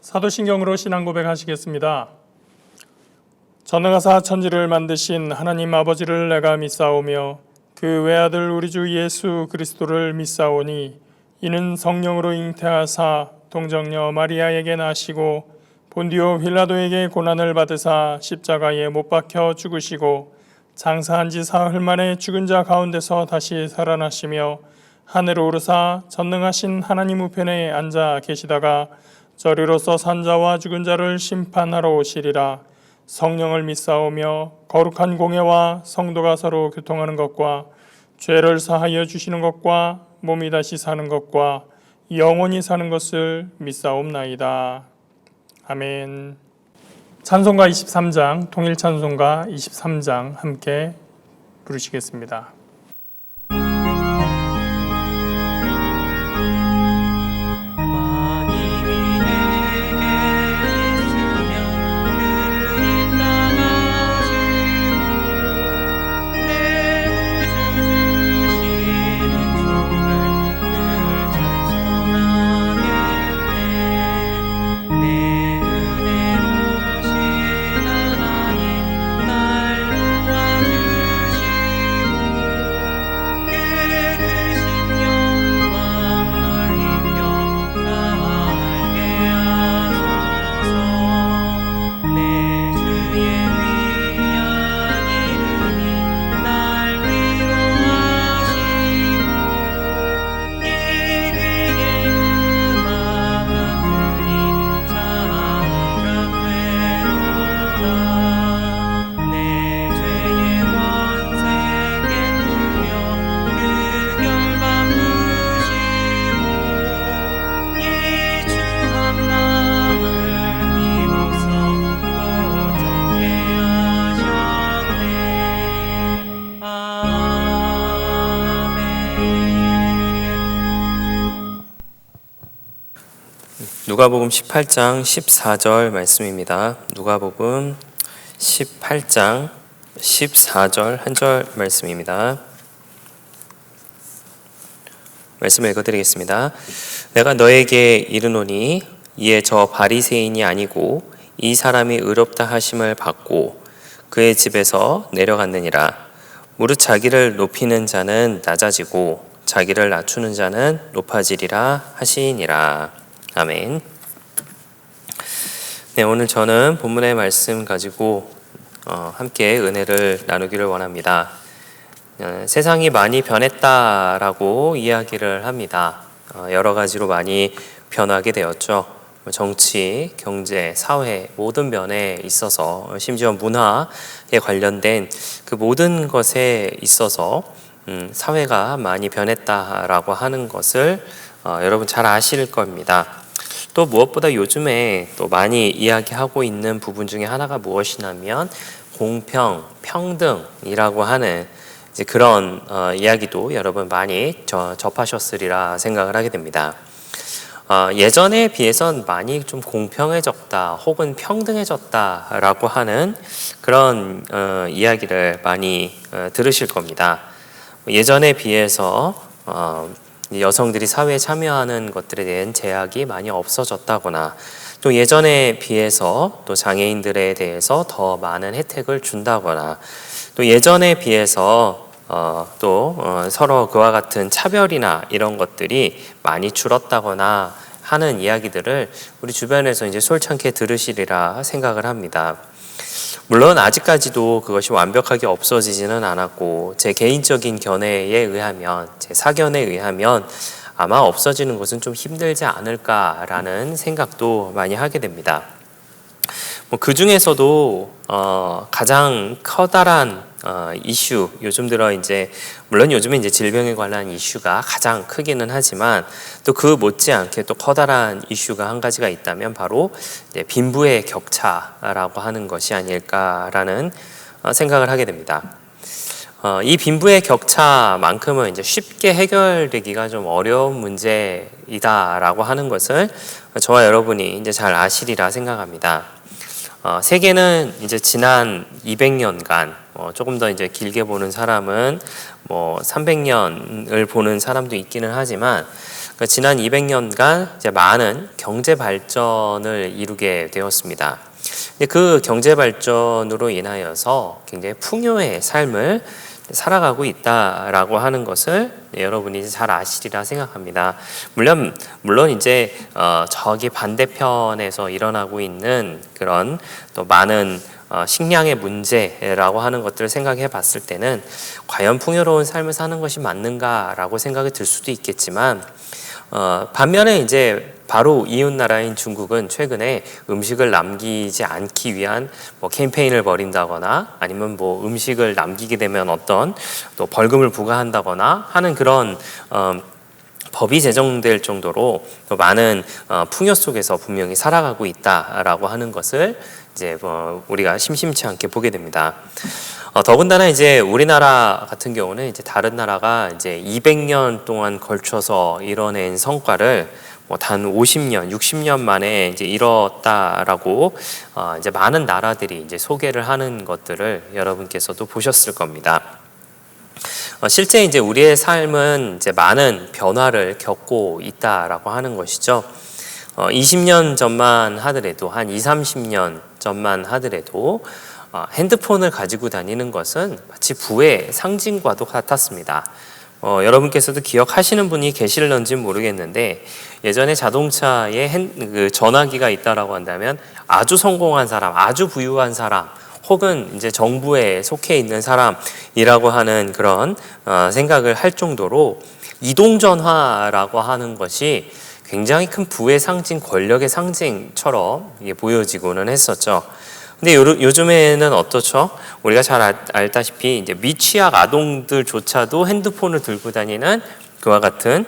사도신경으로 신앙 고백하시겠습니다. 전능하사 천지를 만드신 하나님 아버지를 내가 믿사오며 그 외아들 우리 주 예수 그리스도를 믿사오니 이는 성령으로 잉태하사 동정녀 마리아에게 나시고 본디오 빌라도에게 고난을 받으사 십자가에 못 박혀 죽으시고 장사한 지 사흘 만에 죽은 자 가운데서 다시 살아나시며 하늘로 오르사 전능하신 하나님 우편에 앉아 계시다가 저리로서 산 자와 죽은 자를 심판하러 오시리라. 성령을 믿사오며 거룩한 공예와 성도가 서로 교통하는 것과 죄를 사하여 주시는 것과 몸이 다시 사는 것과 영원히 사는 것을 믿사옵나이다. 아멘. 찬송가 23장, 통일 찬송가 23장 함께 부르시겠습니다. 누가복음 18장 14절 말씀입니다. 누가복음 18장 14절 한 절 말씀입니다. 말씀을 읽어드리겠습니다. 내가 너에게 이르노니 이에 저 바리새인이 아니고 이 사람이 의롭다 하심을 받고 그의 집에서 내려갔느니라. 무릇 자기를 높이는 자는 낮아지고 자기를 낮추는 자는 높아지리라 하시니라. 아멘. 네, 오늘 저는 본문의 말씀 가지고 함께 은혜를 나누기를 원합니다. 세상이 많이 변했다라고 이야기를 합니다. 여러 가지로 많이 변하게 되었죠. 정치, 경제, 사회 모든 면에 있어서 심지어 문화에 관련된 그 모든 것에 있어서 사회가 많이 변했다라고 하는 것을 여러분 잘 아실 겁니다. 또 무엇보다 요즘에 또 많이 이야기하고 있는 부분 중에 하나가 무엇이냐면 공평, 평등이라고 하는 이제 그런 이야기도 여러분 많이 접하셨으리라 생각을 하게 됩니다. 예전에 비해선 많이 좀 공평해졌다 혹은 평등해졌다라고 하는 그런 이야기를 많이 들으실 겁니다. 예전에 비해서 여성들이 사회에 참여하는 것들에 대한 제약이 많이 없어졌다거나 또 예전에 비해서 또 장애인들에 대해서 더 많은 혜택을 준다거나 또 예전에 비해서 서로 그와 같은 차별이나 이런 것들이 많이 줄었다거나 하는 이야기들을 우리 주변에서 이제 솔창게 들으시리라 생각을 합니다. 물론 아직까지도 그것이 완벽하게 없어지지는 않았고 제 개인적인 견해에 의하면 제 사견에 의하면 아마 없어지는 것은 좀 힘들지 않을까라는 생각도 많이 하게 됩니다. 그 중에서도 가장 커다란 이슈, 요즘 들어 이제 물론 요즘에 이제 질병에 관한 이슈가 가장 크기는 하지만 또 그 못지않게 또 커다란 이슈가 한 가지가 있다면 바로 이제 빈부의 격차라고 하는 것이 아닐까라는 생각을 하게 됩니다. 이 빈부의 격차만큼은 이제 쉽게 해결되기가 좀 어려운 문제이다라고 하는 것을 저와 여러분이 이제 잘 아시리라 생각합니다. 세계는 이제 지난 200년간 조금 더 이제 길게 보는 사람은 뭐 300년을 보는 사람도 있기는 하지만 지난 200년간 이제 많은 경제 발전을 이루게 되었습니다. 근데 그 경제 발전으로 인하여서 굉장히 풍요의 삶을 살아가고 있다라고 하는 것을 여러분이 잘 아시리라 생각합니다. 물론 이제 저기 반대편에서 일어나고 있는 그런 또 많은 식량의 문제라고 하는 것들을 생각해 봤을 때는 과연 풍요로운 삶을 사는 것이 맞는가라고 생각이 들 수도 있겠지만 반면에 이제 바로 이웃 나라인 중국은 최근에 음식을 남기지 않기 위한 뭐 캠페인을 벌인다거나 아니면 뭐 음식을 남기게 되면 어떤 또 벌금을 부과한다거나 하는 그런 법이 제정될 정도로 또 많은 풍요 속에서 분명히 살아가고 있다라고 하는 것을 이제 우리가 심심치 않게 보게 됩니다. 더군다나 이제 우리나라 같은 경우는 이제 다른 나라가 이제 200년 동안 걸쳐서 이뤄낸 성과를 뭐 단 50년, 60년 만에 이제 이뤘다라고 이제 많은 나라들이 이제 소개를 하는 것들을 여러분께서도 보셨을 겁니다. 실제 이제 우리의 삶은 이제 많은 변화를 겪고 있다라고 하는 것이죠. 20년 전만 하더라도 한 30년 전만 하더라도 핸드폰을 가지고 다니는 것은 마치 부의 상징과도 같았습니다. 여러분께서도 기억하시는 분이 계실런지 모르겠는데 예전에 자동차에 그 전화기가 있다라고 한다면 아주 성공한 사람, 아주 부유한 사람, 혹은 이제 정부에 속해 있는 사람이라고 하는 그런 생각을 할 정도로 이동전화라고 하는 것이 굉장히 큰 부의 상징, 권력의 상징처럼 보여지고는 했었죠. 근데 요즘에는 어떻죠? 우리가 잘 알다시피 이제 미취학 아동들조차도 핸드폰을 들고 다니는 그와 같은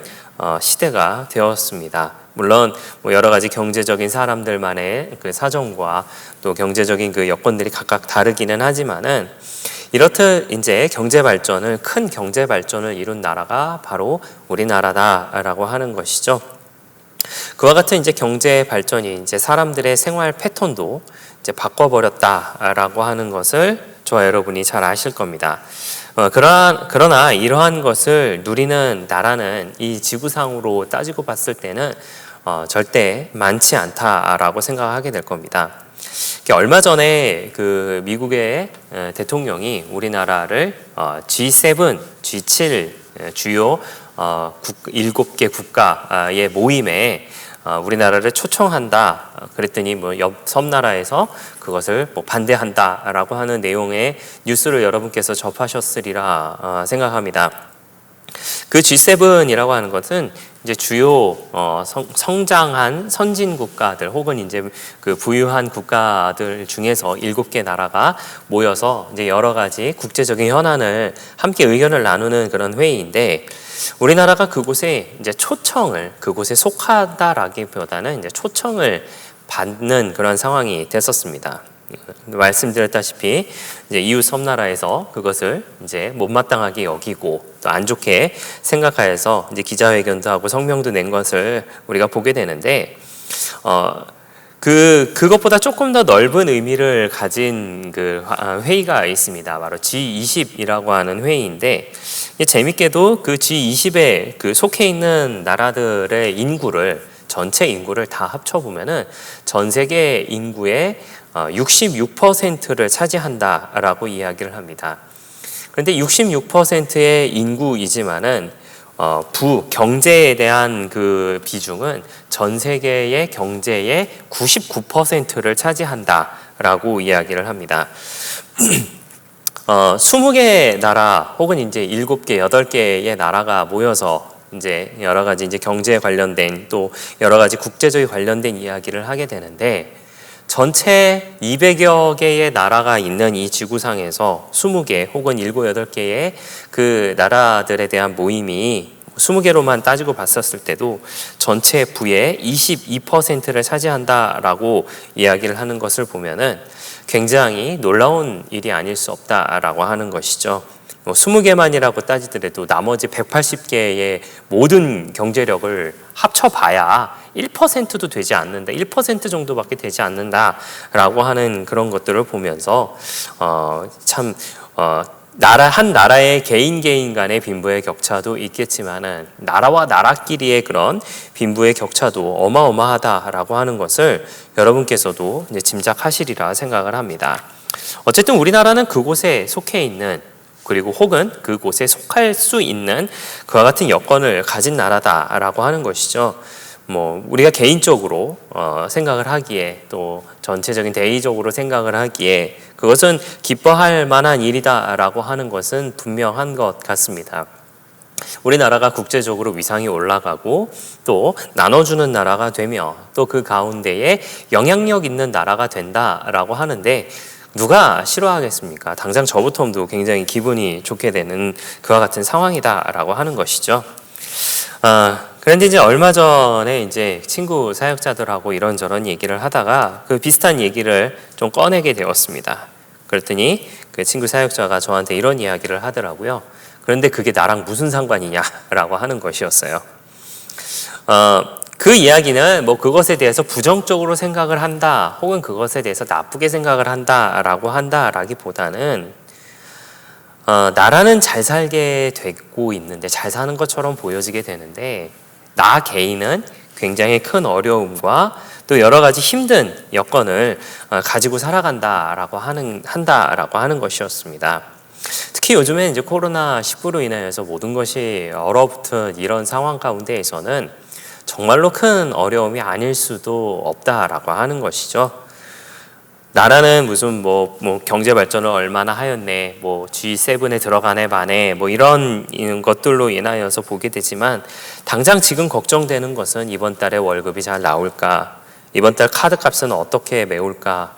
시대가 되었습니다. 물론 뭐 여러 가지 경제적인 사람들만의 그 사정과 또 경제적인 그 여건들이 각각 다르기는 하지만은 이렇듯 이제 큰 경제 발전을 이룬 나라가 바로 우리나라다라고 하는 것이죠. 그와 같은 이제 경제 발전이 이제 사람들의 생활 패턴도 이제 바꿔버렸다라고 하는 것을 저와 여러분이 잘 아실 겁니다. 그러나 이러한 것을 누리는 나라는 이 지구상으로 따지고 봤을 때는 절대 많지 않다라고 생각하게 될 겁니다. 얼마 전에 그 미국의 대통령이 우리나라를 G7, G7 주요 7개 국가의 모임에 우리나라를 초청한다. 그랬더니 뭐 옆 섬나라에서 그것을 뭐 반대한다라고 하는 내용의 뉴스를 여러분께서 접하셨으리라 생각합니다. 그 G7이라고 하는 것은 이제 주요 성장한 선진 국가들 혹은 이제 그 부유한 국가들 중에서 7개 나라가 모여서 이제 여러 가지 국제적인 현안을 함께 의견을 나누는 그런 회의인데 우리나라가 그곳에 이제 그곳에 속하다라기보다는 이제 초청을 받는 그런 상황이 됐었습니다. 말씀드렸다시피 이제 이웃 섬나라에서 그것을 이제 못마땅하게 여기고 또 안 좋게 생각하여서 이제 기자회견도 하고 성명도 낸 것을 우리가 보게 되는데 그것보다 조금 더 넓은 의미를 가진 그 회의가 있습니다. 바로 G20이라고 하는 회의인데 재밌게도 그 G20에 그 속해 있는 나라들의 전체 인구를 다 합쳐보면은 전 세계 인구의 66%를 차지한다라고 이야기를 합니다. 그런데 66%의 인구이지만은 경제에 대한 그 비중은 전 세계의 경제의 99%를 차지한다라고 이야기를 합니다. 20개 나라 혹은 이제 7개, 8개의 나라가 모여서 이제 여러 가지 이제 경제에 관련된 또 여러 가지 국제적인 관련된 이야기를 하게 되는데 전체 200여 개의 나라가 있는 이 지구상에서 20개 혹은 7, 8개의 그 나라들에 대한 모임이 20개로만 따지고 봤었을 때도 전체 부의 22%를 차지한다라고 이야기를 하는 것을 보면은 굉장히 놀라운 일이 아닐 수 없다라고 하는 것이죠. 20개만이라고 따지더라도 나머지 180개의 모든 경제력을 합쳐봐야 1%도 되지 않는다. 1% 정도밖에 되지 않는다라고 하는 그런 것들을 보면서 참 한 나라의 개인 간의 빈부의 격차도 있겠지만은 나라와 나라끼리의 그런 빈부의 격차도 어마어마하다라고 하는 것을 여러분께서도 이제 짐작하시리라 생각을 합니다. 어쨌든 우리나라는 그곳에 속해 있는, 그리고 혹은 그곳에 속할 수 있는 그와 같은 여건을 가진 나라다라고 하는 것이죠. 우리가 개인적으로 생각을 하기에, 또 전체적인 대의적으로 생각을 하기에 그것은 기뻐할 만한 일이다라고 하는 것은 분명한 것 같습니다. 우리나라가 국제적으로 위상이 올라가고 또 나눠주는 나라가 되며 또 그 가운데에 영향력 있는 나라가 된다라고 하는데 누가 싫어하겠습니까? 당장 저부터도 굉장히 기분이 좋게 되는 그와 같은 상황이다라고 하는 것이죠. 그런데 이제 얼마 전에 이제 친구 사역자들하고 이런저런 얘기를 하다가 그 비슷한 얘기를 좀 꺼내게 되었습니다. 그랬더니 그 친구 사역자가 저한테 이런 이야기를 하더라고요. 그런데 그게 나랑 무슨 상관이냐라고 하는 것이었어요. 그 이야기는 그것에 대해서 부정적으로 생각을 한다, 혹은 그것에 대해서 나쁘게 생각을 한다라고 한다라기보다는 나라는 잘 살게 되고 있는데, 잘 사는 것처럼 보여지게 되는데 나 개인은 굉장히 큰 어려움과 또 여러 가지 힘든 여건을 가지고 살아간다라고 하는 것이었습니다. 특히 요즘에 이제 코로나19로 인하여서 모든 것이 얼어붙은 이런 상황 가운데에서는 정말로 큰 어려움이 아닐 수도 없다라고 하는 것이죠. 나라는 무슨 경제 발전을 얼마나 하였네, G7에 들어가네 마네, 이런 것들로 인하여서 보게 되지만 당장 지금 걱정되는 것은 이번 달에 월급이 잘 나올까, 이번 달 카드 값은 어떻게 메울까,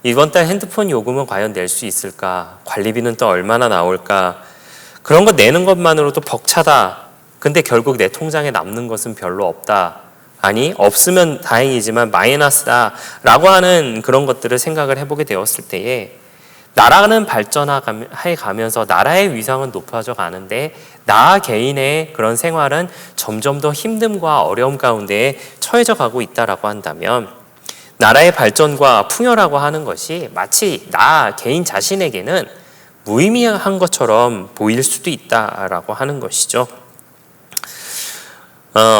이번 달 핸드폰 요금은 과연 낼 수 있을까, 관리비는 또 얼마나 나올까, 그런 거 내는 것만으로도 벅차다. 근데 결국 내 통장에 남는 것은 별로 없다. 아니, 없으면 다행이지만 마이너스다라고 하는 그런 것들을 생각을 해보게 되었을 때에 나라는 발전해 가면서 나라의 위상은 높아져 가는데 나 개인의 그런 생활은 점점 더 힘듦과 어려움 가운데 처해져 가고 있다라고 한다면 나라의 발전과 풍요라고 하는 것이 마치 나 개인 자신에게는 무의미한 것처럼 보일 수도 있다라고 하는 것이죠.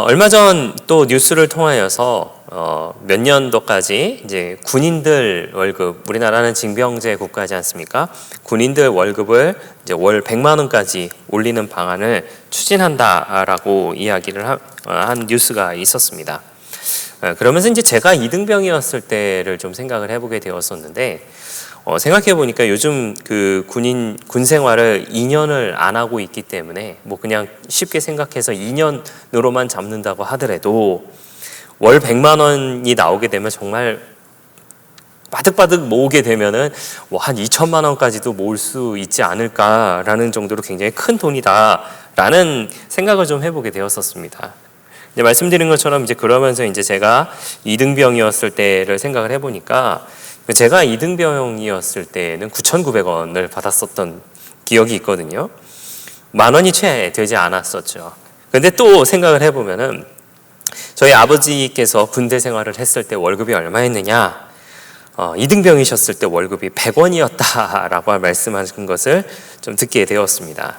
얼마 전 또 뉴스를 통하여서 몇 년도까지 이제 군인들 월급, 우리나라는 징병제 국가지 않습니까? 군인들 월급을 이제 월 100만 원까지 올리는 방안을 추진한다라고 이야기를 한 뉴스가 있었습니다. 그러면서 이제 제가 이등병이었을 때를 좀 생각을 해보게 되었었는데, 생각해 보니까 요즘 그 군 생활을 2년을 안 하고 있기 때문에 그냥 쉽게 생각해서 2년으로만 잡는다고 하더라도 월 100만 원이 나오게 되면 정말 바득바득 모으게 되면은 한 2천만 원까지도 모을 수 있지 않을까라는 정도로 굉장히 큰 돈이다라는 생각을 좀 해보게 되었었습니다. 이제 말씀드린 것처럼 이제 그러면서 이제 제가 이등병이었을 때를 생각을 해보니까 제가 이등병이었을 때는 9,900원을 받았었던 기억이 있거든요. 10,000원이 채 되지 않았었죠. 근데 또 생각을 해보면은 저희 아버지께서 군대 생활을 했을 때 월급이 얼마였느냐? 이등병이셨을 때 월급이 100원이었다라고 말씀하신 것을 좀 듣게 되었습니다.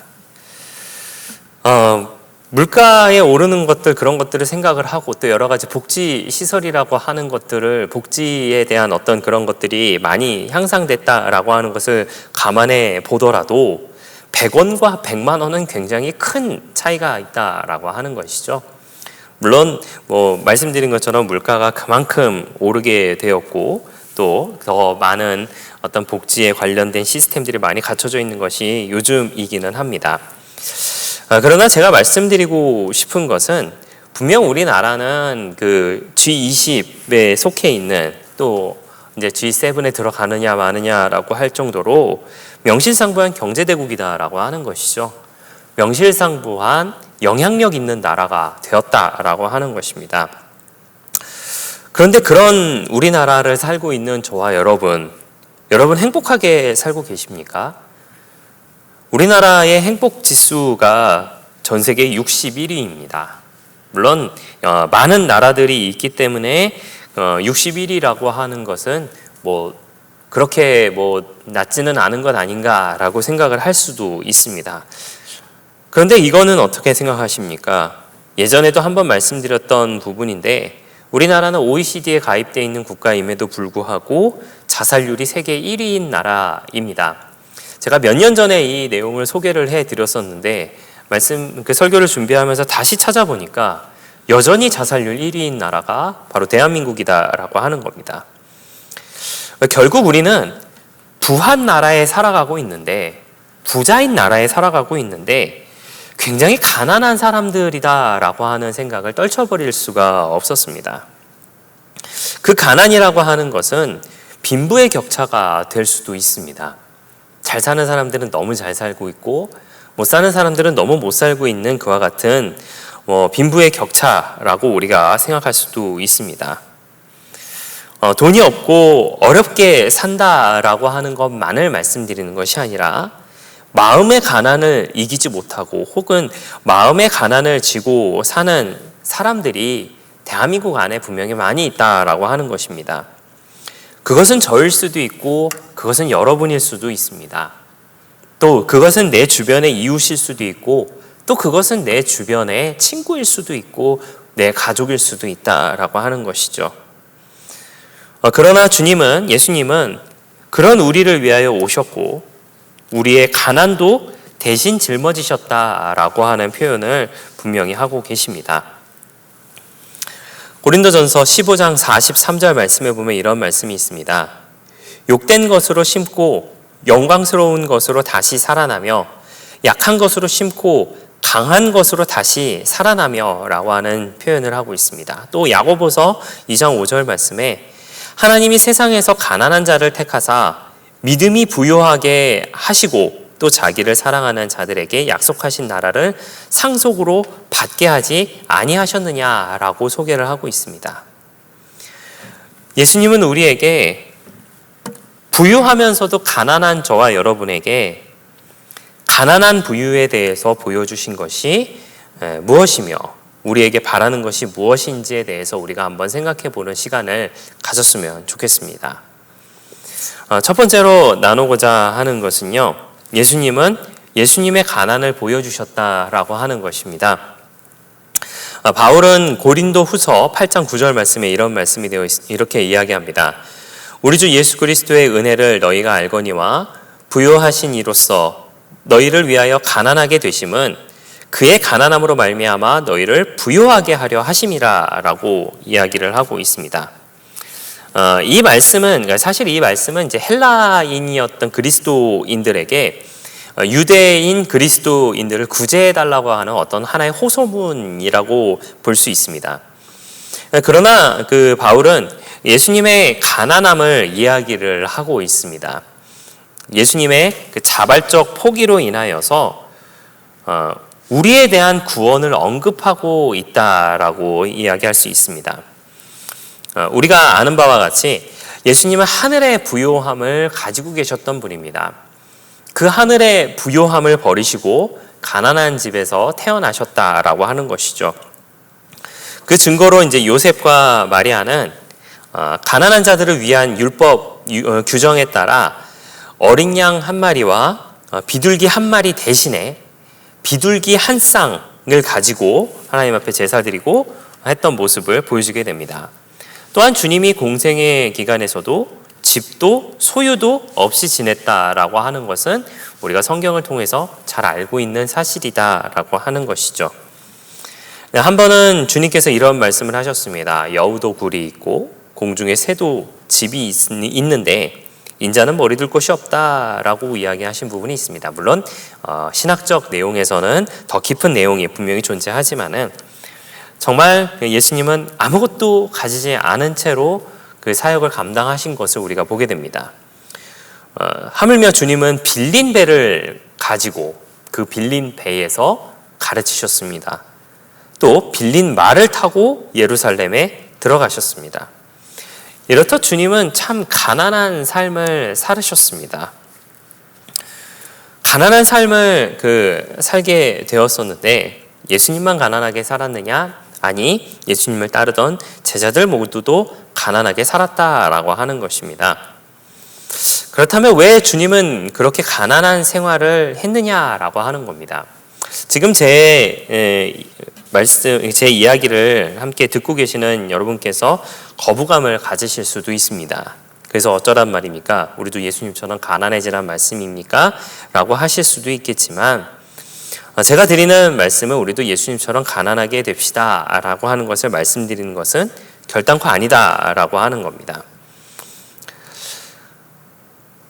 물가에 오르는 것들, 그런 것들을 생각을 하고 또 여러 가지 복지 시설이라고 하는 것들을, 복지에 대한 어떤 그런 것들이 많이 향상됐다라고 하는 것을 감안해 보더라도 100원과 100만 원은 굉장히 큰 차이가 있다라고 하는 것이죠. 물론 말씀드린 것처럼 물가가 그만큼 오르게 되었고 또 더 많은 어떤 복지에 관련된 시스템들이 많이 갖춰져 있는 것이 요즘이기는 합니다. 그러나 제가 말씀드리고 싶은 것은 분명 우리나라는 그 G20에 속해 있는, 또 이제 G7에 들어가느냐 마느냐라고 할 정도로 명실상부한 경제대국이다라고 하는 것이죠. 명실상부한 영향력 있는 나라가 되었다라고 하는 것입니다. 그런데 그런 우리나라를 살고 있는 저와 여러분 행복하게 살고 계십니까? 우리나라의 행복 지수가 전 세계 61위입니다. 물론 많은 나라들이 있기 때문에 61위라고 하는 것은 그렇게 낮지는 않은 것 아닌가라고 생각을 할 수도 있습니다. 그런데 이거는 어떻게 생각하십니까? 예전에도 한번 말씀드렸던 부분인데 우리나라는 OECD에 가입되어 있는 국가임에도 불구하고 자살률이 세계 1위인 나라입니다. 제가 몇 년 전에 이 내용을 소개를 해드렸었는데 설교를 준비하면서 다시 찾아보니까 여전히 자살률 1위인 나라가 바로 대한민국이다라고 하는 겁니다. 결국 우리는 부한 나라에 살아가고 있는데, 부자인 나라에 살아가고 있는데 굉장히 가난한 사람들이다라고 하는 생각을 떨쳐버릴 수가 없었습니다. 그 가난이라고 하는 것은 빈부의 격차가 될 수도 있습니다. 잘 사는 사람들은 너무 잘 살고 있고 못 사는 사람들은 너무 못 살고 있는 그와 같은 빈부의 격차라고 우리가 생각할 수도 있습니다. 돈이 없고 어렵게 산다라고 하는 것만을 말씀드리는 것이 아니라 마음의 가난을 이기지 못하고 혹은 마음의 가난을 지고 사는 사람들이 대한민국 안에 분명히 많이 있다라고 하는 것입니다. 그것은 저일 수도 있고 그것은 여러분일 수도 있습니다. 또 그것은 내 주변의 이웃일 수도 있고 또 그것은 내 주변의 친구일 수도 있고 내 가족일 수도 있다라고 하는 것이죠. 그러나 예수님은 그런 우리를 위하여 오셨고 우리의 가난도 대신 짊어지셨다라고 하는 표현을 분명히 하고 계십니다. 고린도전서 15장 43절 말씀에 보면 이런 말씀이 있습니다. 욕된 것으로 심고 영광스러운 것으로 다시 살아나며 약한 것으로 심고 강한 것으로 다시 살아나며 라고 하는 표현을 하고 있습니다. 또 야고보서 2장 5절 말씀에 하나님이 세상에서 가난한 자를 택하사 믿음이 부요하게 하시고 또 자기를 사랑하는 자들에게 약속하신 나라를 상속으로 받게 하지 아니하셨느냐라고 소개를 하고 있습니다. 예수님은 우리에게 부유하면서도 가난한 저와 여러분에게 가난한 부유에 대해서 보여주신 것이 무엇이며 우리에게 바라는 것이 무엇인지에 대해서 우리가 한번 생각해 보는 시간을 가졌으면 좋겠습니다. 첫 번째로 나누고자 하는 것은요, 예수님은 예수님의 가난을 보여주셨다라고 하는 것입니다. 바울은 고린도 후서 8장 9절 말씀에 이런 말씀이 이렇게 이야기합니다. 우리 주 예수 그리스도의 은혜를 너희가 알거니와 부요하신 이로써 너희를 위하여 가난하게 되심은 그의 가난함으로 말미암아 너희를 부요하게 하려 하심이라라고 이야기를 하고 있습니다. 이 말씀은 사실 이 말씀은 이제 헬라인이었던 그리스도인들에게 유대인 그리스도인들을 구제해 달라고 하는 어떤 하나의 호소문이라고 볼 수 있습니다. 그러나 그 바울은 예수님의 가난함을 이야기를 하고 있습니다. 예수님의 그 자발적 포기로 인하여서 우리에 대한 구원을 언급하고 있다라고 이야기할 수 있습니다. 우리가 아는 바와 같이 예수님은 하늘의 부요함을 가지고 계셨던 분입니다. 그 하늘의 부요함을 버리시고 가난한 집에서 태어나셨다라고 하는 것이죠. 그 증거로 이제 요셉과 마리아는 가난한 자들을 위한 율법 규정에 따라 어린 양 한 마리와 비둘기 한 마리 대신에 비둘기 한 쌍을 가지고 하나님 앞에 제사 드리고 했던 모습을 보여주게 됩니다. 또한 주님이 공생의 기간에서도 집도 소유도 없이 지냈다라고 하는 것은 우리가 성경을 통해서 잘 알고 있는 사실이다라고 하는 것이죠. 한 번은 주님께서 이런 말씀을 하셨습니다. 여우도 굴이 있고 공중에 새도 집이 있는데 인자는 머리 둘 곳이 없다라고 이야기하신 부분이 있습니다. 물론 신학적 내용에서는 더 깊은 내용이 분명히 존재하지만은 정말 예수님은 아무것도 가지지 않은 채로 그 사역을 감당하신 것을 우리가 보게 됩니다. 하물며 주님은 빌린 배를 가지고 그 빌린 배에서 가르치셨습니다. 또 빌린 말을 타고 예루살렘에 들어가셨습니다. 이렇듯 주님은 참 가난한 삶을 살으셨습니다. 가난한 삶을 살게 되었었는데 예수님만 가난하게 살았느냐? 아니, 예수님을 따르던 제자들 모두도 가난하게 살았다라고 하는 것입니다. 그렇다면 왜 주님은 그렇게 가난한 생활을 했느냐라고 하는 겁니다. 지금 제 이야기를 함께 듣고 계시는 여러분께서 거부감을 가지실 수도 있습니다. 그래서 어쩌란 말입니까? 우리도 예수님처럼 가난해지란 말씀입니까? 라고 하실 수도 있겠지만, 제가 드리는 말씀은 우리도 예수님처럼 가난하게 됩시다 라고 하는 것을 말씀드리는 것은 결단코 아니다 라고 하는 겁니다.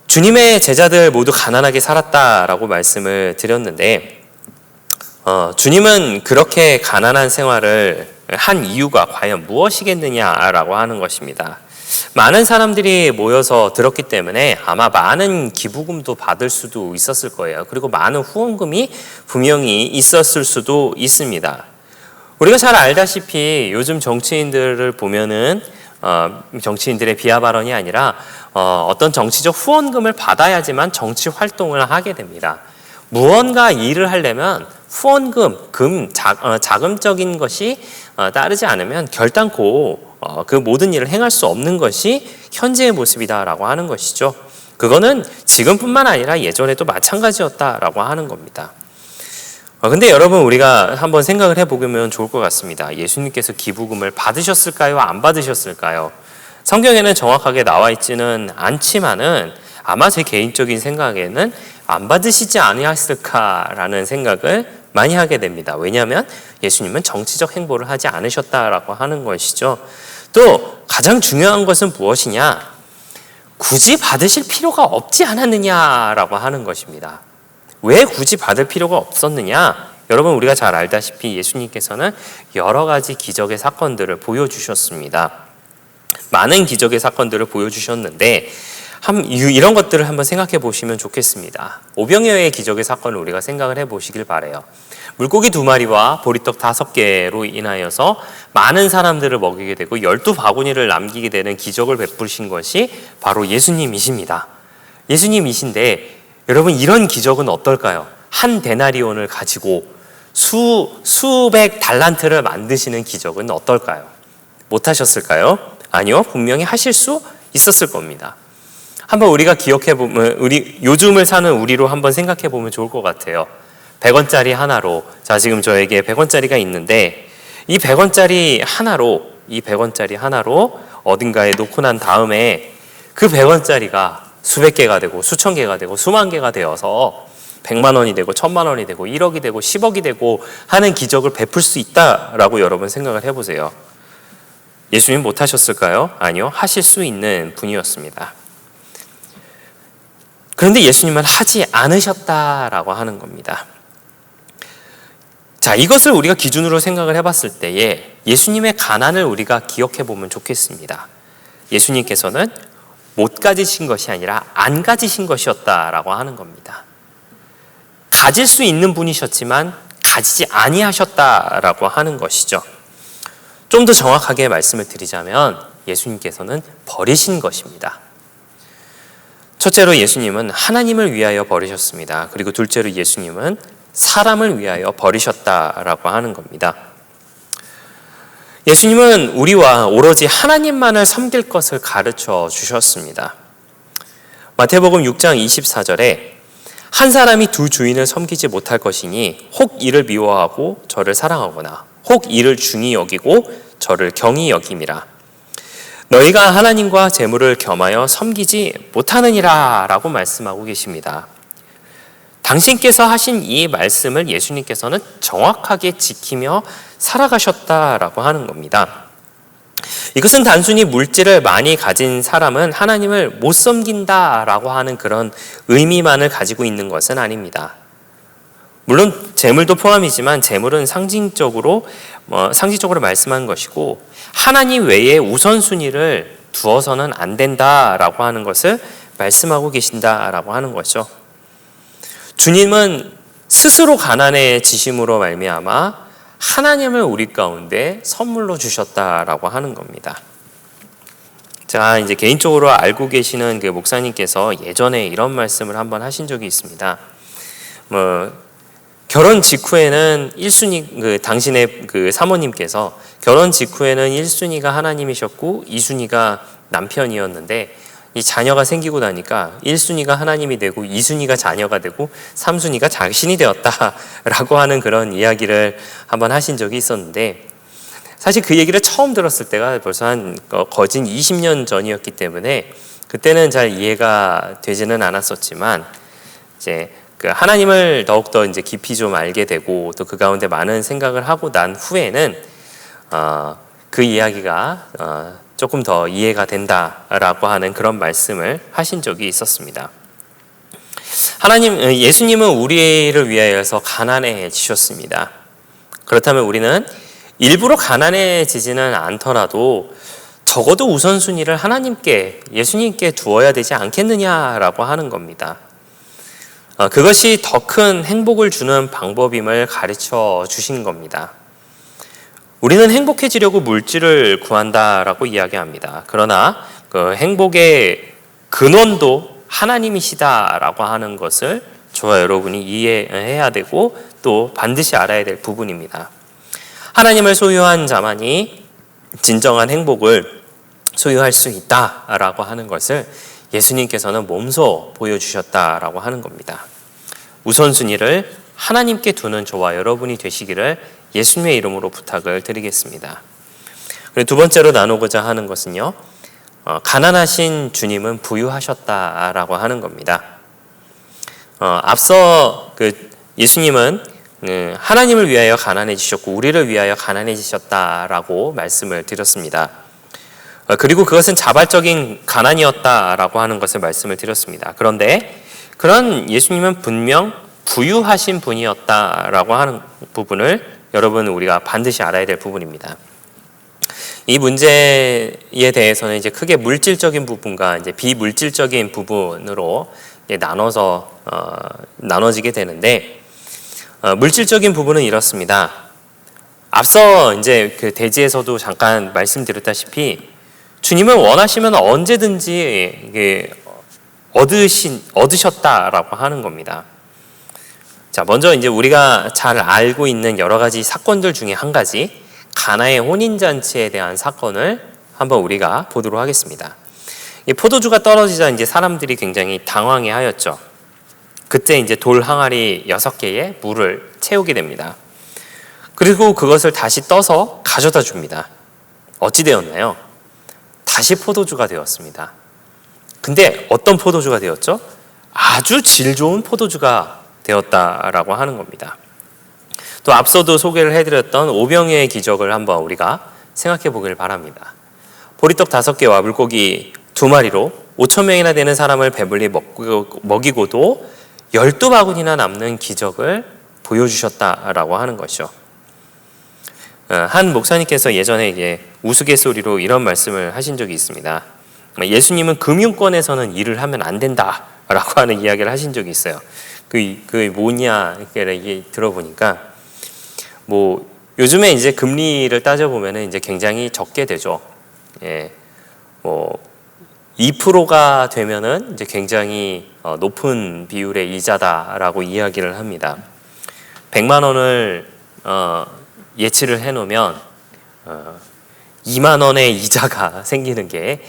주님의 제자들 모두 가난하게 살았다라고 말씀을 드렸는데, 주님은 그렇게 가난한 생활을 한 이유가 과연 무엇이겠느냐라고 하는 것입니다. 많은 사람들이 모여서 들었기 때문에 아마 많은 기부금도 받을 수도 있었을 거예요. 그리고 많은 후원금이 분명히 있었을 수도 있습니다. 우리가 잘 알다시피 요즘 정치인들을 보면은 정치인들의 비하 발언이 아니라 어떤 정치적 후원금을 받아야지만 정치 활동을 하게 됩니다. 무언가 일을 하려면 후원금, 자금적인 것이 따르지 않으면 결단코 그 모든 일을 행할 수 없는 것이 현재의 모습이다라고 하는 것이죠. 그거는 지금뿐만 아니라 예전에도 마찬가지였다라고 하는 겁니다. 근데 여러분, 우리가 한번 생각을 해보면 좋을 것 같습니다. 예수님께서 기부금을 받으셨을까요? 안 받으셨을까요? 성경에는 정확하게 나와 있지는 않지만은 아마 제 개인적인 생각에는 안 받으시지 아니했을까라는 생각을 많이 하게 됩니다. 왜냐하면 예수님은 정치적 행보를 하지 않으셨다라고 하는 것이죠. 또 가장 중요한 것은 무엇이냐? 굳이 받으실 필요가 없지 않았느냐라고 하는 것입니다. 왜 굳이 받을 필요가 없었느냐? 여러분, 우리가 잘 알다시피 예수님께서는 여러 가지 기적의 사건들을 보여주셨습니다. 많은 기적의 사건들을 보여주셨는데 이런 것들을 한번 생각해 보시면 좋겠습니다. 오병이어의 기적의 사건을 우리가 생각을 해 보시길 바라요. 물고기 2마리와 보리떡 5개로 인하여서 많은 사람들을 먹이게 되고 12바구니를 남기게 되는 기적을 베푸신 것이 바로 예수님이십니다. 예수님이신데 여러분, 이런 기적은 어떨까요? 한 데나리온을 가지고 수백 달란트를 만드시는 기적은 어떨까요? 못하셨을까요? 아니요, 분명히 하실 수 있었을 겁니다. 한번 우리가 기억해보면, 요즘을 사는 우리로 한번 생각해보면 좋을 것 같아요. 100원짜리 하나로, 지금 저에게 100원짜리가 있는데, 이 100원짜리 하나로 어딘가에 놓고 난 다음에 그 100원짜리가 수백 개가 되고, 수천 개가 되고, 수만 개가 되어서 100만 원이 되고, 1000만 원이 되고, 1억이 되고, 10억이 되고 하는 기적을 베풀 수 있다라고 여러분 생각을 해보세요. 예수님 못하셨을까요? 아니요, 하실 수 있는 분이었습니다. 그런데 예수님은 하지 않으셨다라고 하는 겁니다. 자, 이것을 우리가 기준으로 생각을 해봤을 때에 예수님의 가난을 우리가 기억해 보면 좋겠습니다. 예수님께서는 못 가지신 것이 아니라 안 가지신 것이었다라고 하는 겁니다. 가질 수 있는 분이셨지만 가지지 아니하셨다라고 하는 것이죠. 좀 더 정확하게 말씀을 드리자면 예수님께서는 버리신 것입니다. 첫째로 예수님은 하나님을 위하여 버리셨습니다. 그리고 둘째로 예수님은 사람을 위하여 버리셨다라고 하는 겁니다. 예수님은 우리와 오로지 하나님만을 섬길 것을 가르쳐 주셨습니다. 마태복음 6장 24절에 한 사람이 두 주인을 섬기지 못할 것이니 혹 이를 미워하고 저를 사랑하거나 혹 이를 중히 여기고 저를 경히 여김이라. 너희가 하나님과 재물을 겸하여 섬기지 못하느니라 라고 말씀하고 계십니다. 당신께서 하신 이 말씀을 예수님께서는 정확하게 지키며 살아가셨다라고 하는 겁니다. 이것은 단순히 물질을 많이 가진 사람은 하나님을 못 섬긴다라고 하는 그런 의미만을 가지고 있는 것은 아닙니다. 물론 재물도 포함이지만 재물은 상징적으로 말씀한 것이고 하나님 외에 우선순위를 두어서는 안 된다라고 하는 것을 말씀하고 계신다라고 하는 거죠. 주님은 스스로 가난해지심으로 말미암아 하나님을 우리 가운데 선물로 주셨다라고 하는 겁니다. 자, 이제 개인적으로 알고 계시는 그 목사님께서 예전에 이런 말씀을 한번 하신 적이 있습니다. 결혼 직후에는 1순위, 당신의 그 사모님께서 결혼 직후에는 1순위가 하나님이셨고 2순위가 남편이었는데 이 자녀가 생기고 나니까 1순위가 하나님이 되고 2순위가 자녀가 되고 3순위가 자신이 되었다라고 하는 그런 이야기를 한번 하신 적이 있었는데, 사실 그 얘기를 처음 들었을 때가 벌써 한 거진 20년 전이었기 때문에 그때는 잘 이해가 되지는 않았었지만, 이제 그 하나님을 더욱더 이제 깊이 좀 알게 되고 또 그 가운데 많은 생각을 하고 난 후에는 그 이야기가 조금 더 이해가 된다라고 하는 그런 말씀을 하신 적이 있었습니다. 예수님은 우리를 위하여서 가난해지셨습니다. 그렇다면 우리는 일부러 가난해지지는 않더라도 적어도 우선순위를 하나님께, 예수님께 두어야 되지 않겠느냐라고 하는 겁니다. 그것이 더 큰 행복을 주는 방법임을 가르쳐 주신 겁니다. 우리는 행복해지려고 물질을 구한다라고 이야기합니다. 그러나 그 행복의 근원도 하나님이시다라고 하는 것을 저와 여러분이 이해해야 되고 또 반드시 알아야 될 부분입니다. 하나님을 소유한 자만이 진정한 행복을 소유할 수 있다라고 하는 것을 예수님께서는 몸소 보여주셨다라고 하는 겁니다. 우선순위를 하나님께 두는 저와 여러분이 되시기를 예수님의 이름으로 부탁을 드리겠습니다. 그리고 두 번째로 나누고자 하는 것은요, 가난하신 주님은 부유하셨다라고 하는 겁니다. 앞서 예수님은 하나님을 위하여 가난해지셨고 우리를 위하여 가난해지셨다라고 말씀을 드렸습니다. 그리고 그것은 자발적인 가난이었다라고 하는 것을 말씀을 드렸습니다. 그런데 그런 예수님은 분명 부유하신 분이었다라고 하는 부분을 여러분 우리가 반드시 알아야 될 부분입니다. 이 문제에 대해서는 이제 크게 물질적인 부분과 이제 비물질적인 부분으로 나눠지게 되는데, 물질적인 부분은 이렇습니다. 앞서 이제 그 대지에서도 잠깐 말씀드렸다시피 주님은 원하시면 언제든지 얻으셨다라고 하는 겁니다. 자, 먼저 이제 우리가 잘 알고 있는 여러 가지 사건들 중에 한 가지, 가나의 혼인잔치에 대한 사건을 한번 우리가 보도록 하겠습니다. 이 포도주가 떨어지자 이제 사람들이 굉장히 당황해 하였죠. 그때 이제 돌 항아리 6개에 물을 채우게 됩니다. 그리고 그것을 다시 떠서 가져다 줍니다. 어찌 되었나요? 다시 포도주가 되었습니다. 근데 어떤 포도주가 되었죠? 아주 질 좋은 포도주가 되었다라고 하는 겁니다. 또 앞서도 소개를 해드렸던 오병이의 기적을 한번 우리가 생각해 보길 바랍니다. 보리떡 5개와 물고기 2마리로 5,000명이나 되는 사람을 배불리 먹이고도 12바구니나 남는 기적을 보여주셨다라고 하는 것이죠. 한 목사님께서 예전에 이게 우스갯소리로 이런 말씀을 하신 적이 있습니다. 예수님은 금융권에서는 일을 하면 안 된다라고 하는 이야기를 하신 적이 있어요. 그 뭐냐 이렇게 들어보니까 뭐 요즘에 이제 금리를 따져보면은 이제 굉장히 적게 되죠. 예, 뭐 2%가 되면은 이제 굉장히 높은 비율의 이자다라고 이야기를 합니다. 100만 원을 예치를 해놓으면 2만 원의 이자가 생기는 게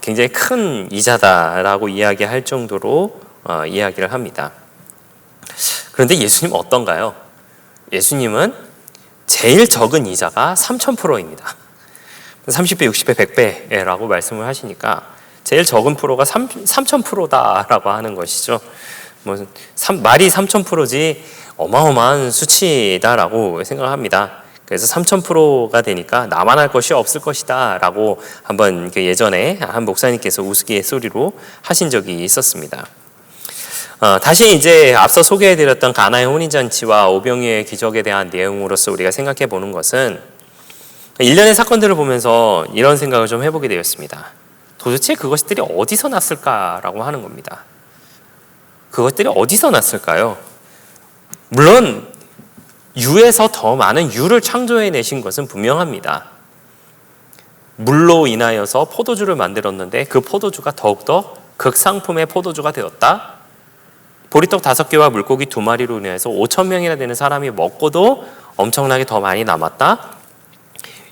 굉장히 큰 이자다라고 이야기할 정도로 이야기를 합니다. 그런데 예수님은 어떤가요? 예수님은 제일 적은 이자가 3,000%입니다. 30배, 60배, 100배라고 말씀을 하시니까 제일 적은 프로가 3,000%다라고 하는 것이죠. 말이 3,000%지 어마어마한 수치다라고 생각합니다. 그래서 3,000%가 되니까 나만 할 것이 없을 것이다 라고 한번 예전에 한 목사님께서 우스갯소리로 하신 적이 있었습니다. 다시 이제 앞서 소개해드렸던 가나의 혼인잔치와 오병이의 기적에 대한 내용으로서 우리가 생각해 보는 것은 일련의 사건들을 보면서 이런 생각을 좀 해보게 되었습니다. 도대체 그것들이 어디서 났을까라고 하는 겁니다. 그것들이 어디서 났을까요? 물론 유에서 더 많은 유를 창조해내신 것은 분명합니다. 물로 인하여서 포도주를 만들었는데 그 포도주가 더욱더 극상품의 포도주가 되었다. 보리떡 5개와 물고기 2마리로 인해서 5,000명이나 되는 사람이 먹고도 엄청나게 더 많이 남았다.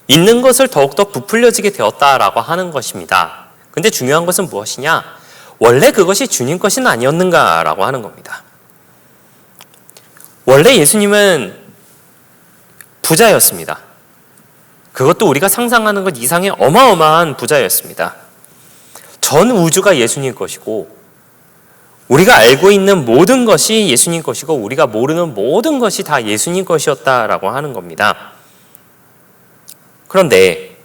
있는 것을 더욱더 부풀려지게 되었다라고 하는 것입니다. 근데 중요한 것은 무엇이냐? 원래 그것이 주님 것은 아니었는가라고 하는 겁니다. 원래 예수님은 부자였습니다. 그것도 우리가 상상하는 것 이상의 어마어마한 부자였습니다. 전 우주가 예수님 것이고 우리가 알고 있는 모든 것이 예수님 것이고 우리가 모르는 모든 것이 다 예수님 것이었다라고 하는 겁니다. 그런데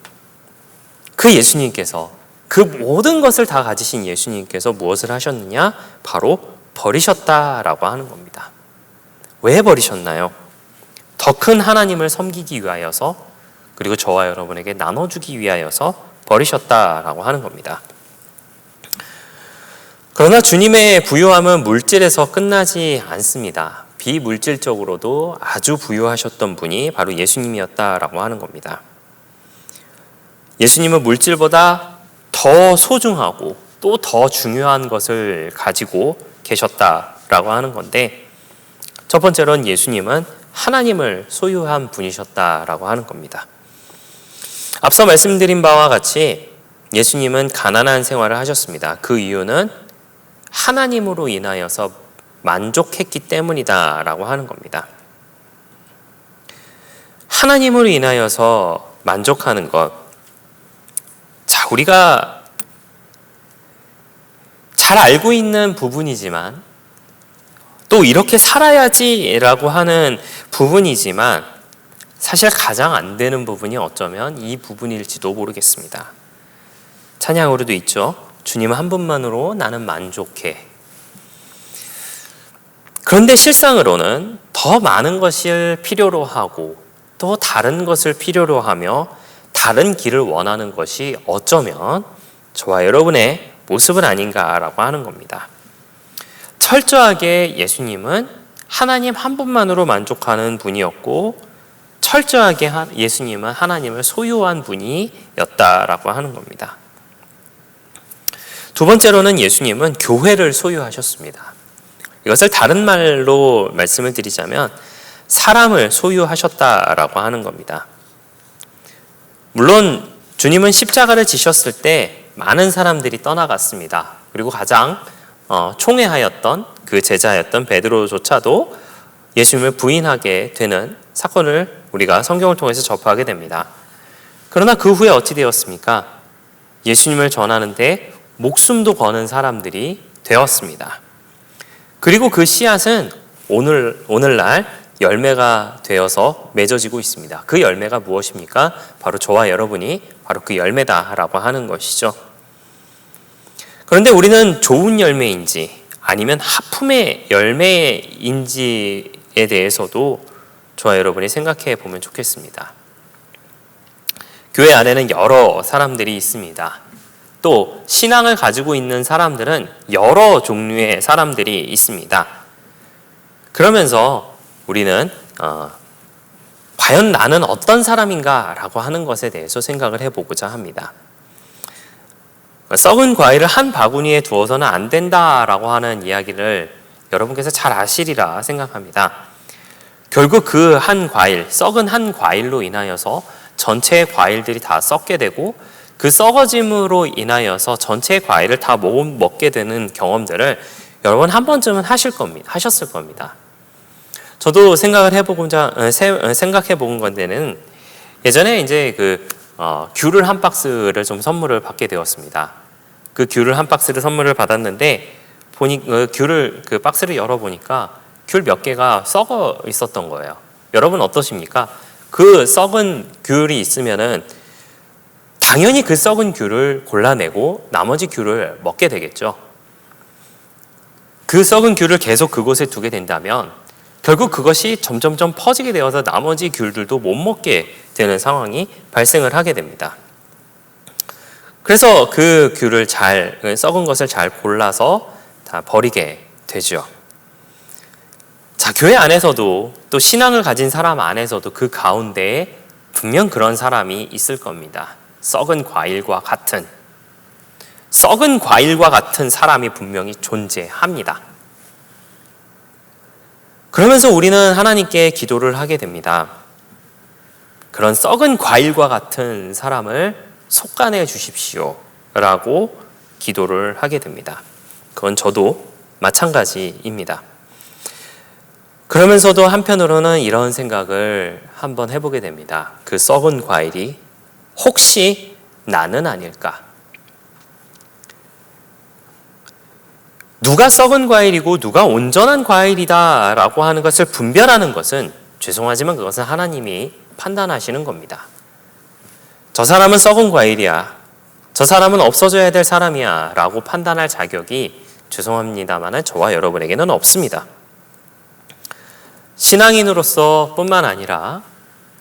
그 예수님께서 그 모든 것을 다 가지신 예수님께서 무엇을 하셨느냐? 바로 버리셨다라고 하는 겁니다. 왜 버리셨나요? 더 큰 하나님을 섬기기 위하여서 그리고 저와 여러분에게 나눠주기 위하여서 버리셨다라고 하는 겁니다. 그러나 주님의 부유함은 물질에서 끝나지 않습니다. 비물질적으로도 아주 부유하셨던 분이 바로 예수님이었다라고 하는 겁니다. 예수님은 물질보다 더 소중하고 또 더 중요한 것을 가지고 계셨다라고 하는 건데 첫 번째로는 예수님은 하나님을 소유한 분이셨다라고 하는 겁니다. 앞서 말씀드린 바와 같이 예수님은 가난한 생활을 하셨습니다. 그 이유는 하나님으로 인하여서 만족했기 때문이다라고 하는 겁니다. 하나님으로 인하여서 만족하는 것. 자, 우리가 잘 알고 있는 부분이지만 또 이렇게 살아야지라고 하는 부분이지만 사실 가장 안 되는 부분이 어쩌면 이 부분일지도 모르겠습니다. 찬양으로도 있죠. 주님 한 분만으로 나는 만족해. 그런데 실상으로는 더 많은 것을 필요로 하고 또 다른 것을 필요로 하며 다른 길을 원하는 것이 어쩌면 저와 여러분의 모습은 아닌가라고 하는 겁니다. 철저하게 예수님은 하나님 한 분만으로 만족하는 분이었고 철저하게 예수님은 하나님을 소유한 분이었다라고 하는 겁니다. 두 번째로는 예수님은 교회를 소유하셨습니다. 이것을 다른 말로 말씀을 드리자면 사람을 소유하셨다라고 하는 겁니다. 물론 주님은 십자가를 지셨을 때 많은 사람들이 떠나갔습니다. 그리고 가장 총애하였던 그 제자였던 베드로조차도 예수님을 부인하게 되는 사건을 우리가 성경을 통해서 접하게 됩니다. 그러나 그 후에 어찌 되었습니까? 예수님을 전하는데 목숨도 거는 사람들이 되었습니다. 그리고 그 씨앗은 오늘날 열매가 되어서 맺어지고 있습니다. 그 열매가 무엇입니까? 바로 저와 여러분이 바로 그 열매다라고 하는 것이죠. 그런데 우리는 좋은 열매인지 아니면 하품의 열매인지에 대해서도 저와 여러분이 생각해 보면 좋겠습니다. 교회 안에는 여러 사람들이 있습니다. 또 신앙을 가지고 있는 사람들은 여러 종류의 사람들이 있습니다. 그러면서 우리는 과연 나는 어떤 사람인가라고 하는 것에 대해서 생각을 해보고자 합니다. 썩은 과일을 한 바구니에 두어서는 안 된다라고 하는 이야기를 여러분께서 잘 아시리라 생각합니다. 결국 그 한 과일, 썩은 한 과일로 인하여서 전체의 과일들이 다 썩게 되고 그 썩어짐으로 인하여서 전체의 과일을 다 먹게 되는 경험들을 여러분 한 번쯤은 하셨을 겁니다. 저도 생각해 본 건데는 예전에 이제 귤을 한 박스를 좀 선물을 받게 되었습니다. 그 귤을 한 박스를 선물을 받았는데 귤을 그 박스를 열어보니까 귤 몇 개가 썩어 있었던 거예요. 여러분 어떠십니까? 그 썩은 귤이 있으면은 당연히 그 썩은 귤을 골라내고 나머지 귤을 먹게 되겠죠. 그 썩은 귤을 계속 그곳에 두게 된다면 결국 그것이 점점점 퍼지게 되어서 나머지 귤들도 못 먹게 되는 상황이 발생을 하게 됩니다. 그래서 그 귤을 썩은 것을 잘 골라서 다 버리게 되죠. 자, 교회 안에서도 또 신앙을 가진 사람 안에서도 그 가운데에 분명 그런 사람이 있을 겁니다. 썩은 과일과 같은 사람이 분명히 존재합니다. 그러면서 우리는 하나님께 기도를 하게 됩니다. 그런 썩은 과일과 같은 사람을 속간해 주십시오. 라고 기도를 하게 됩니다. 그건 저도 마찬가지입니다. 그러면서도 한편으로는 이런 생각을 한번 해보게 됩니다. 그 썩은 과일이 혹시 나는 아닐까? 누가 썩은 과일이고 누가 온전한 과일이다 라고 하는 것을 분별하는 것은, 죄송하지만 그것은 하나님이 판단하시는 겁니다. 저 사람은 썩은 과일이야, 저 사람은 없어져야 될 사람이야 라고 판단할 자격이, 죄송합니다만 저와 여러분에게는 없습니다. 신앙인으로서 뿐만 아니라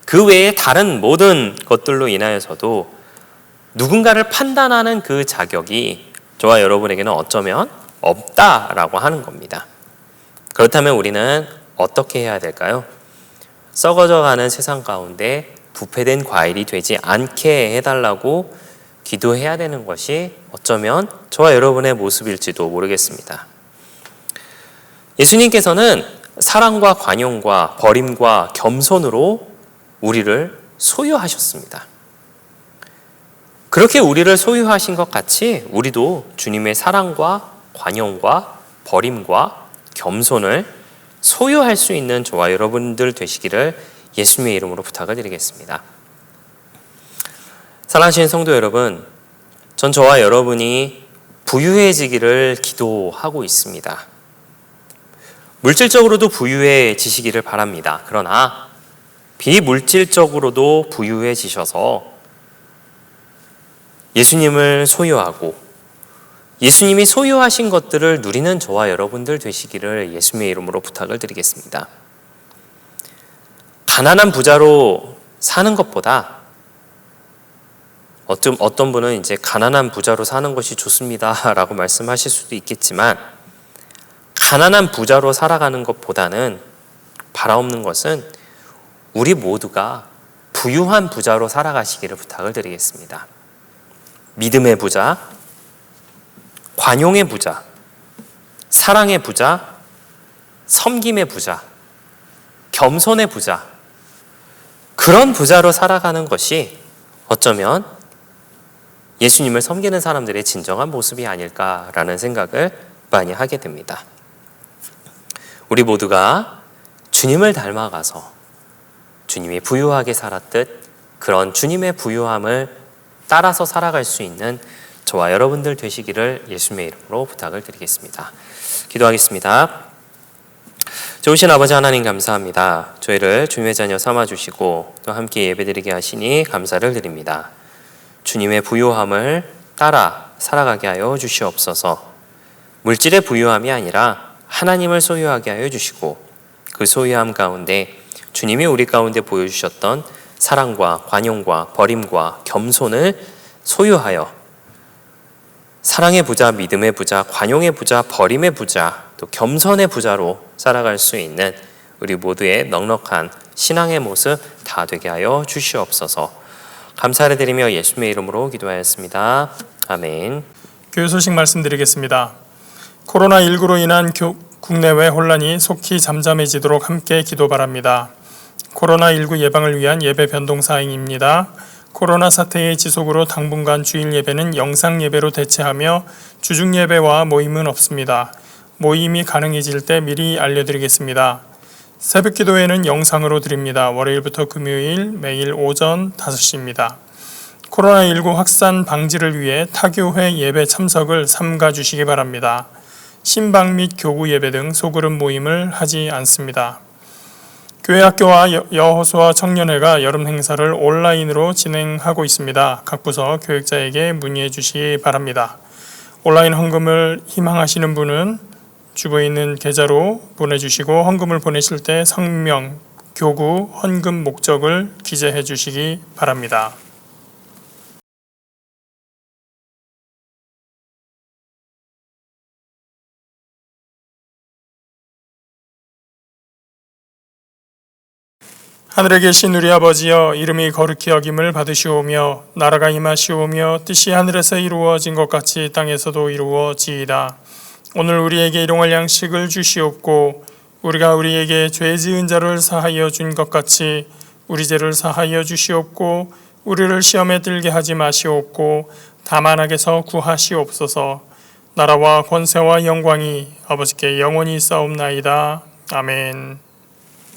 그 외에 다른 모든 것들로 인하여서도 누군가를 판단하는 그 자격이 저와 여러분에게는 어쩌면 없다라고 하는 겁니다. 그렇다면 우리는 어떻게 해야 될까요? 썩어져가는 세상 가운데 부패된 과일이 되지 않게 해달라고 기도해야 되는 것이 어쩌면 저와 여러분의 모습일지도 모르겠습니다. 예수님께서는 사랑과 관용과 버림과 겸손으로 우리를 소유하셨습니다. 그렇게 우리를 소유하신 것 같이 우리도 주님의 사랑과 관용과 버림과 겸손을 소유할 수 있는 저와 여러분들 되시기를 예수님의 이름으로 부탁을 드리겠습니다. 사랑하시는 성도 여러분, 전 저와 여러분이 부유해지기를 기도하고 있습니다. 물질적으로도 부유해지시기를 바랍니다. 그러나 비물질적으로도 부유해지셔서 예수님을 소유하고 예수님이 소유하신 것들을 누리는 저와 여러분들 되시기를 예수님의 이름으로 부탁을 드리겠습니다. 가난한 부자로 사는 것보다, 어떤 분은 이제 가난한 부자로 사는 것이 좋습니다 라고 말씀하실 수도 있겠지만, 가난한 부자로 살아가는 것보다는 바라옵는 것은 우리 모두가 부유한 부자로 살아가시기를 부탁을 드리겠습니다. 믿음의 부자, 관용의 부자, 사랑의 부자, 섬김의 부자, 겸손의 부자, 그런 부자로 살아가는 것이 어쩌면 예수님을 섬기는 사람들의 진정한 모습이 아닐까라는 생각을 많이 하게 됩니다. 우리 모두가 주님을 닮아가서 주님이 부유하게 살았듯 그런 주님의 부유함을 따라서 살아갈 수 있는 저와 여러분들 되시기를 예수님의 이름으로 부탁을 드리겠습니다. 기도하겠습니다. 좋으신 아버지 하나님, 감사합니다. 저희를 주님의 자녀 삼아주시고 또 함께 예배드리게 하시니 감사를 드립니다. 주님의 부유함을 따라 살아가게 하여 주시옵소서. 물질의 부유함이 아니라 하나님을 소유하게 하여 주시고, 그 소유함 가운데 주님이 우리 가운데 보여주셨던 사랑과 관용과 버림과 겸손을 소유하여 사랑의 부자, 믿음의 부자, 관용의 부자, 버림의 부자, 또 겸손의 부자로 살아갈 수 있는 우리 모두의 넉넉한 신앙의 모습 다 되게 하여 주시옵소서. 감사를 드리며 예수님의 이름으로 기도하였습니다. 아멘. 교회 소식 말씀드리겠습니다. 코로나19로 인한 국내외 혼란이 속히 잠잠해지도록 함께 기도 바랍니다. 코로나19 예방을 위한 예배 변동 사항입니다. 코로나 사태의 지속으로 당분간 주일 예배는 영상 예배로 대체하며 주중 예배와 모임은 없습니다. 모임이 가능해질 때 미리 알려드리겠습니다. 새벽 기도회는 영상으로 드립니다. 월요일부터 금요일 매일 오전 5시입니다. 코로나19 확산 방지를 위해 타교회 예배 참석을 삼가 주시기 바랍니다. 신방 및 교구 예배 등 소그룹 모임을 하지 않습니다. 교회학교와 여호수아 청년회가 여름 행사를 온라인으로 진행하고 있습니다. 각 부서 교육자에게 문의해 주시기 바랍니다. 온라인 헌금을 희망하시는 분은 주부에 있는 계좌로 보내주시고, 헌금을 보내실 때 성명, 교구, 헌금 목적을 기재해 주시기 바랍니다. 하늘에 계신 우리 아버지여, 이름이 거룩히 여김을 받으시오며 나라가 임하시오며 뜻이 하늘에서 이루어진 것 같이 땅에서도 이루어지이다. 오늘 우리에게 일용할 양식을 주시옵고 우리가 우리에게 죄 지은 자를 사하여 준 것 같이 우리 죄를 사하여 주시옵고 우리를 시험에 들게 하지 마시옵고 다만 악에서 구하시옵소서. 나라와 권세와 영광이 아버지께 영원히 있사옵나이다. 아멘.